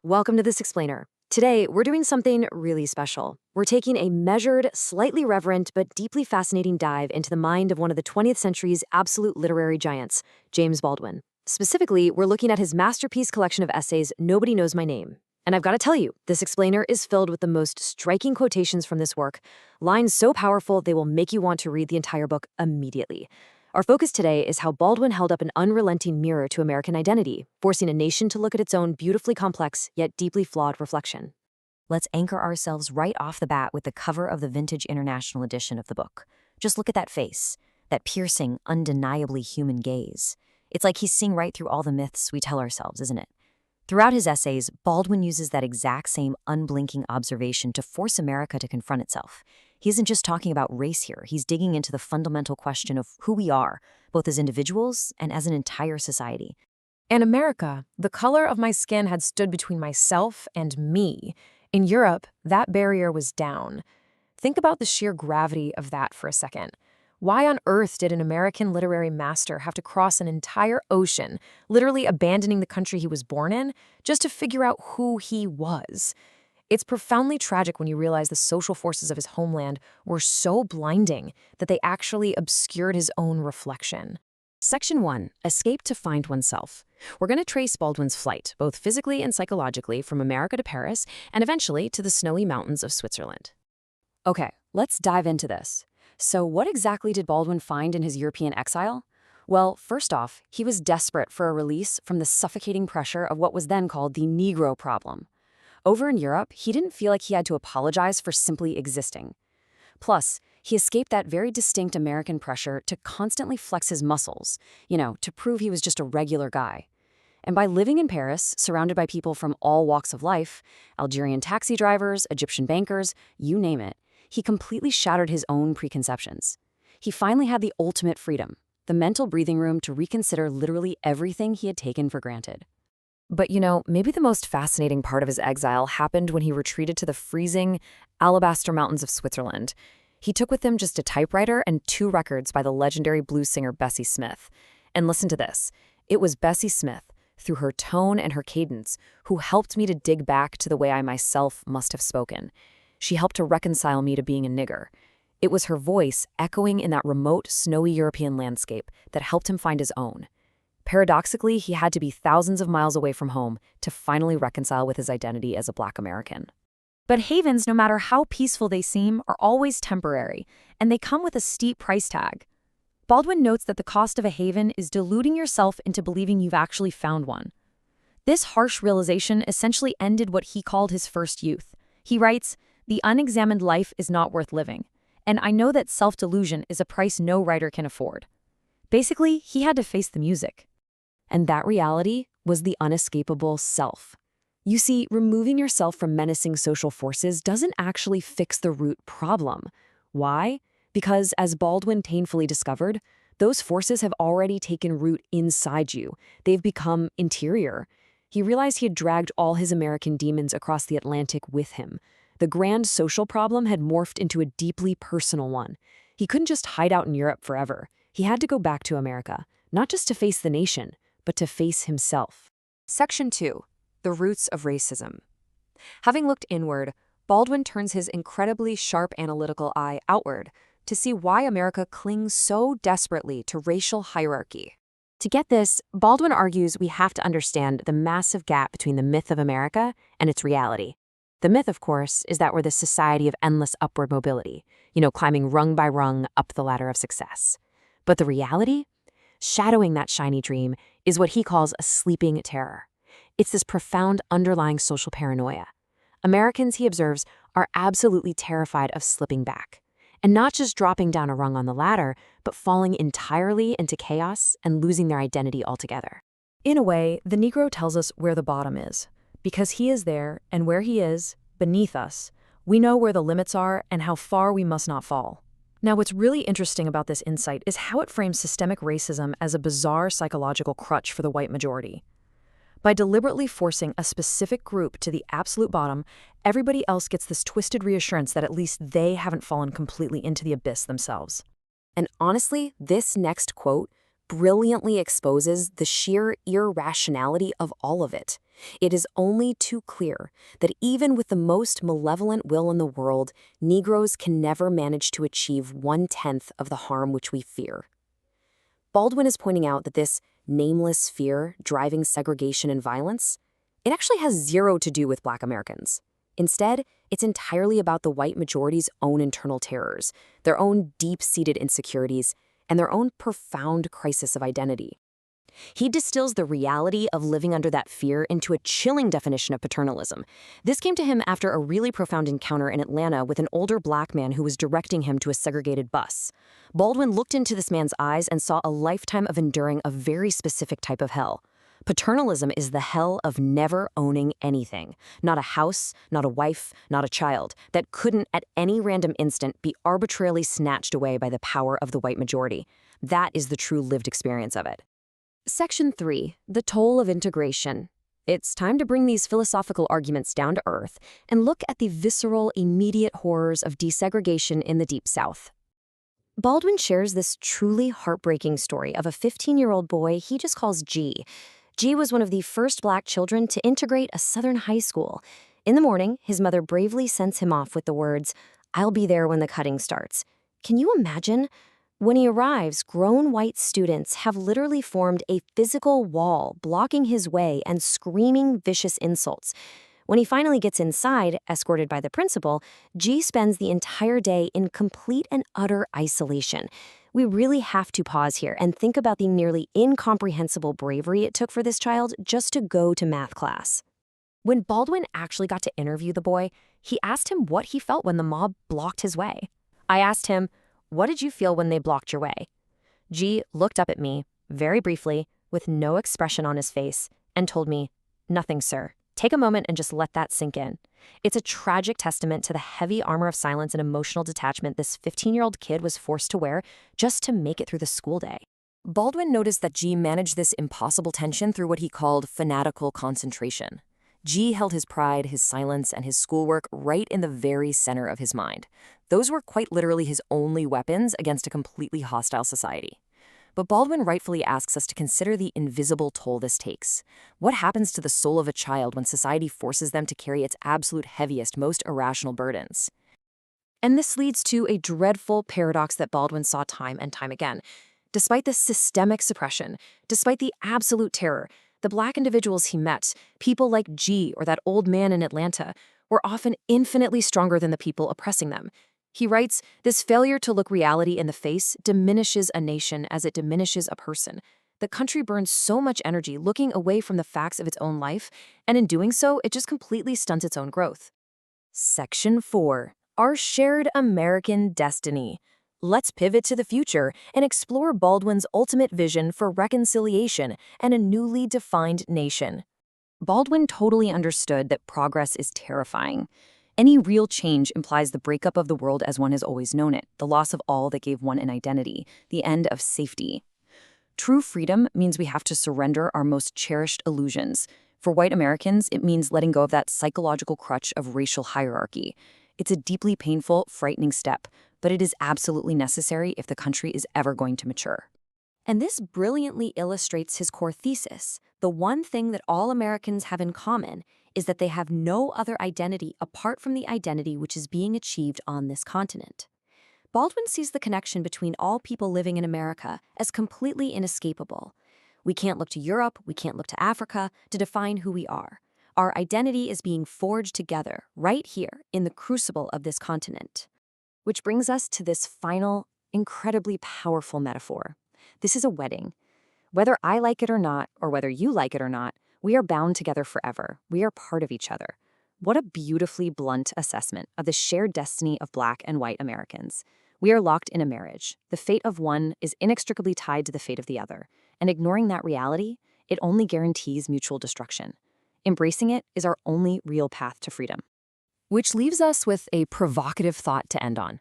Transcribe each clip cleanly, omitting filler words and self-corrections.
Welcome to This Explainer. Today, we're doing something really special. We're taking a measured, slightly reverent, but deeply fascinating dive into the mind of one of the 20th century's absolute literary giants, James Baldwin. Specifically, we're looking at his masterpiece collection of essays, Nobody Knows My Name. And I've got to tell you, This Explainer is filled with the most striking quotations from this work, lines so powerful they will make you want to read the entire book immediately. Our focus today is how Baldwin held up an unrelenting mirror to American identity, forcing a nation to look at its own beautifully complex yet deeply flawed reflection. Let's anchor ourselves right off the bat with the cover of the vintage international edition of the book. Just look at that face, that piercing, undeniably human gaze. It's like he's seeing right through all the myths we tell ourselves, isn't it? Throughout his essays, Baldwin uses that exact same unblinking observation to force America to confront itself. He isn't just talking about race here, he's digging into the fundamental question of who we are, both as individuals and as an entire society. In America, the color of my skin had stood between myself and me. In Europe, that barrier was down. Think about the sheer gravity of that for a second. Why on earth did an American literary master have to cross an entire ocean, literally abandoning the country he was born in, just to figure out who he was? It's profoundly tragic when you realize the social forces of his homeland were so blinding that they actually obscured his own reflection. Section 1. Escape to find oneself. We're going to trace Baldwin's flight, both physically and psychologically, from America to Paris, and eventually to the snowy mountains of Switzerland. Okay, let's dive into this. So what exactly did Baldwin find in his European exile? Well, first off, he was desperate for a release from the suffocating pressure of what was then called the Negro problem. Over in Europe, he didn't feel like he had to apologize for simply existing. Plus, he escaped that very distinct American pressure to constantly flex his muscles, to prove he was just a regular guy. And by living in Paris, surrounded by people from all walks of life, Algerian taxi drivers, Egyptian bankers, you name it, he completely shattered his own preconceptions. He finally had the ultimate freedom, the mental breathing room to reconsider literally everything he had taken for granted. But maybe the most fascinating part of his exile happened when he retreated to the freezing alabaster mountains of Switzerland. He took with him just a typewriter and 2 records by the legendary blues singer Bessie Smith. And listen to this. It was Bessie Smith, through her tone and her cadence, who helped me to dig back to the way I myself must have spoken. She helped to reconcile me to being a nigger. It was her voice echoing in that remote, snowy European landscape that helped him find his own. Paradoxically, he had to be thousands of miles away from home to finally reconcile with his identity as a Black American. But havens, no matter how peaceful they seem, are always temporary, and they come with a steep price tag. Baldwin notes that the cost of a haven is deluding yourself into believing you've actually found one. This harsh realization essentially ended what he called his first youth. He writes, "The unexamined life is not worth living, and I know that self-delusion is a price no writer can afford." Basically, he had to face the music. And that reality was the unescapable self. You see, removing yourself from menacing social forces doesn't actually fix the root problem. Why? Because, as Baldwin painfully discovered, those forces have already taken root inside you. They've become interior. He realized he had dragged all his American demons across the Atlantic with him. The grand social problem had morphed into a deeply personal one. He couldn't just hide out in Europe forever. He had to go back to America, not just to face the nation, but to face himself. Section 2. The Roots of Racism. Having looked inward, Baldwin turns his incredibly sharp analytical eye outward to see why America clings so desperately to racial hierarchy. To get this, Baldwin argues we have to understand the massive gap between the myth of America and its reality. The myth, of course, is that we're this society of endless upward mobility, climbing rung by rung up the ladder of success. But the reality? Shadowing that shiny dream is what he calls a sleeping terror. It's this profound underlying social paranoia. Americans, he observes, are absolutely terrified of slipping back. And not just dropping down a rung on the ladder, but falling entirely into chaos and losing their identity altogether. In a way, the Negro tells us where the bottom is. Because he is there, and where he is, beneath us, we know where the limits are and how far we must not fall. Now, what's really interesting about this insight is how it frames systemic racism as a bizarre psychological crutch for the white majority. By deliberately forcing a specific group to the absolute bottom, everybody else gets this twisted reassurance that at least they haven't fallen completely into the abyss themselves. And honestly, this next quote brilliantly exposes the sheer irrationality of all of it. It is only too clear that even with the most malevolent will in the world, Negroes can never manage to achieve 1/10 of the harm which we fear. Baldwin is pointing out that this nameless fear driving segregation and violence, it actually has zero to do with Black Americans. Instead, it's entirely about the white majority's own internal terrors, their own deep-seated insecurities, and their own profound crisis of identity. He distills the reality of living under that fear into a chilling definition of paternalism. This came to him after a really profound encounter in Atlanta with an older Black man who was directing him to a segregated bus. Baldwin looked into this man's eyes and saw a lifetime of enduring a very specific type of hell. Paternalism is the hell of never owning anything. Not a house, not a wife, not a child, that couldn't at any random instant be arbitrarily snatched away by the power of the white majority. That is the true lived experience of it. Section 3, the toll of integration. It's time to bring these philosophical arguments down to earth and look at the visceral, immediate horrors of desegregation in the Deep South. Baldwin shares this truly heartbreaking story of a 15-year-old boy he just calls G. G was one of the first Black children to integrate a Southern high school. In the morning, his mother bravely sends him off with the words, "I'll be there when the cutting starts." Can you imagine? When he arrives, grown white students have literally formed a physical wall blocking his way and screaming vicious insults. When he finally gets inside, escorted by the principal, G spends the entire day in complete and utter isolation. We really have to pause here and think about the nearly incomprehensible bravery it took for this child just to go to math class. When Baldwin actually got to interview the boy, he asked him what he felt when the mob blocked his way. I asked him, "What did you feel when they blocked your way?" G looked up at me, very briefly, with no expression on his face, and told me, "Nothing, sir. Take a moment and just let that sink in." It's a tragic testament to the heavy armor of silence and emotional detachment this 15-year-old kid was forced to wear just to make it through the school day. Baldwin noticed that G managed this impossible tension through what he called fanatical concentration. G held his pride, his silence, and his schoolwork right in the very center of his mind. Those were quite literally his only weapons against a completely hostile society. But Baldwin rightfully asks us to consider the invisible toll this takes. What happens to the soul of a child when society forces them to carry its absolute heaviest, most irrational burdens? And this leads to a dreadful paradox that Baldwin saw time and time again. Despite the systemic suppression, despite the absolute terror, the Black individuals he met, people like G or that old man in Atlanta, were often infinitely stronger than the people oppressing them. He writes, "This failure to look reality in the face diminishes a nation as it diminishes a person. The country burns so much energy looking away from the facts of its own life, and in doing so, it just completely stunts its own growth." Section 4. Our shared American destiny. Let's pivot to the future and explore Baldwin's ultimate vision for reconciliation and a newly defined nation. Baldwin totally understood that progress is terrifying. Any real change implies the breakup of the world as one has always known it, the loss of all that gave one an identity, the end of safety. True freedom means we have to surrender our most cherished illusions. For white Americans, it means letting go of that psychological crutch of racial hierarchy. It's a deeply painful, frightening step, but it is absolutely necessary if the country is ever going to mature. And this brilliantly illustrates his core thesis. The one thing that all Americans have in common is that they have no other identity apart from the identity which is being achieved on this continent. Baldwin sees the connection between all people living in America as completely inescapable. We can't look to Europe, we can't look to Africa to define who we are. Our identity is being forged together right here in the crucible of this continent. Which brings us to this final, incredibly powerful metaphor. This is a wedding. Whether I like it or not, or whether you like it or not, we are bound together forever. We are part of each other. What a beautifully blunt assessment of the shared destiny of Black and white Americans. We are locked in a marriage. The fate of one is inextricably tied to the fate of the other. And ignoring that reality, it only guarantees mutual destruction. Embracing it is our only real path to freedom. Which leaves us with a provocative thought to end on.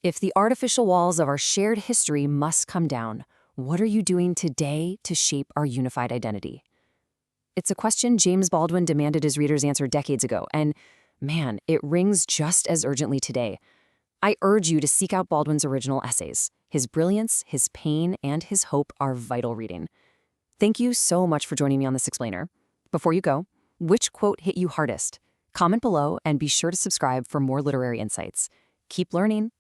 If the artificial walls of our shared history must come down, what are you doing today to shape our unified identity? It's a question James Baldwin demanded his readers answer decades ago, and man, it rings just as urgently today. I urge you to seek out Baldwin's original essays. His brilliance, his pain, and his hope are vital reading. Thank you so much for joining me on this explainer. Before you go, Which quote hit you hardest? Comment below and be sure to subscribe for more literary insights. Keep learning.